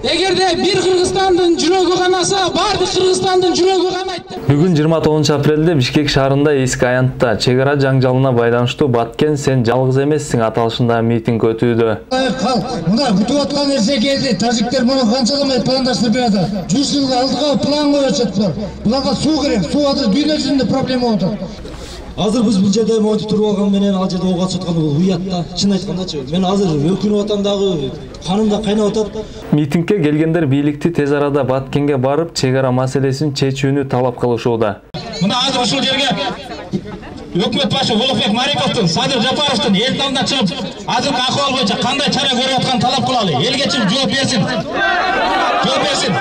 Эгерде бир Кыргызстандын жүрөгү канаса, бардык Кыргызстандын жүрөгү канайт. Бүгүн 29 апрелде Бишкек шаарында Эски Аянтта чек ара жаңжалына байланыштуу Баткен сен жалгыз эмессиң аталышындагы митинг өтүүдө. Мына күтүп аткан нерсе келди. Тажиктер муну канчаламай пландаштырып берди. 100 жылга алдыга план коюп атышат. Буларга суу керек. Суу азыр дүйнө жүзүндө проблема болот. Азыр биз бул жерде монтип туруп алган менен ал жерде ого атышаткан бул уят да. Чын айткандачы, мен азыр өкүнүп атам дагы, каным да кайнап атат. Митингге келгендер бийликти тез арада Баткенге барып, чек ара маселесин чечүүнү талап кылышууда. Мына азыр ушул жерге өкмөт башы Улукбек Мариповдун, Садыр Жапаровдун эл алдына чыгып, азыркы акыбал боюнча кандай чара көрүп атканын талап кылалы. Элге чыгып жооп берсин. Жооп берсин.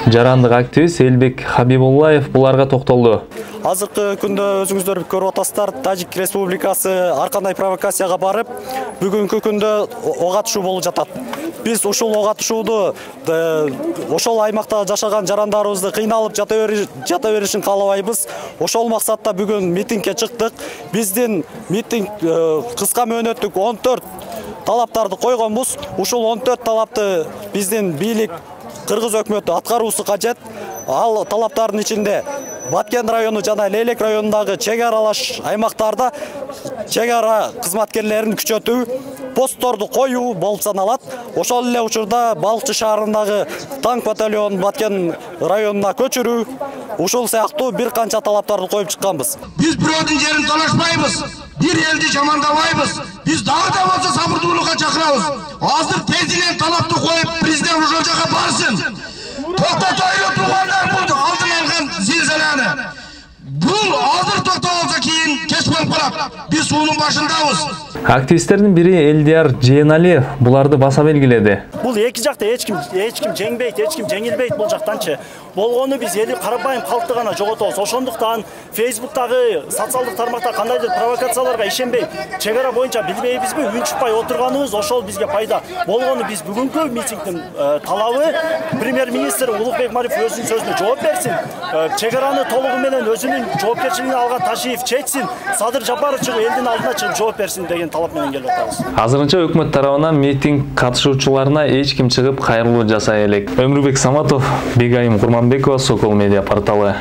Жарандык активист Элбек Хабибуллаев буларга токтолду. Азыркы күндө өзүңүздөр көрүп атасыздар, Тажик Республикасы ар кандай провокацияга барып, бүгүнкү күндө ок атышуу болуп жатат. Биз ушул ок атышууду ошол аймакта жашаган жарандарыбызды кыйналып жата беришин каалабайбыз. Ошол максатта бүгүн митингге чыктык. Биздин митинг кыска мөөнөттүк 14 талаптарды койгонбуз. Ушул 14 талапты биздин бийлик Кыргыз өкмөтү аткаруусу кажет. Ал талаптардын ичинде Баткен району жана Лейлек районундагы чек аралаш аймактарда чек ара кызматкерлерин күчөтүү, постторду коюу болуп саналат. Ошол эле учурда Балыкчы шаарындагы танк батальонун Баткен районуна көчүрүү, ушул сыяктуу бир канча талаптарды коюп чыкканбыз. Биз бирөөнүн жерин талашпайбыз. Бир элди жамандабайбыз. Биз дагы да болсо сабырдуулукка чакырабыз. Азыр тезинен талапты коюп, президент ошол жака барсын. Токтотойлу туугандар бул алдын алган зилзаланы. Бул азыр токтолсо кийин кеч болуп калат. Биз суунун башындабыз. Активисттердин бири Элдияр Жээнали буларды баса белгиледи. Бул эки жакта эч ким жеңбейт, эч ким жеңилбейт бул жактанчы. Болгону биз эли карабайым калкты гана жоготобуз. Ошондуктан Facebook'тагы социалдык тармакта кандайдыр провокацияларга ишенбей, чек ара боюнча билбейбизби, үн чыкпай отурганыбыз ошол бизге пайда. Болгону биз бүгүнкү митингдин талабы премьер-министр Улукбек Мариповдун өзүнүн сөзүнө жооп берсин. Чек араны толугу менен өзүнүн жоопкерчилигине алган Ташиев чечсин. Садыр Жапаров чыгып элдин алдына чыгып жооп берсин деген талап менен келип атабыз. Азырынча өкмөт тарабынан митинг катышуучуларына эч ким чыгып кайрылуу жасай элек. Өмүрбек Саматов, Бегайым Курманбекова, Сокол медиа порталы.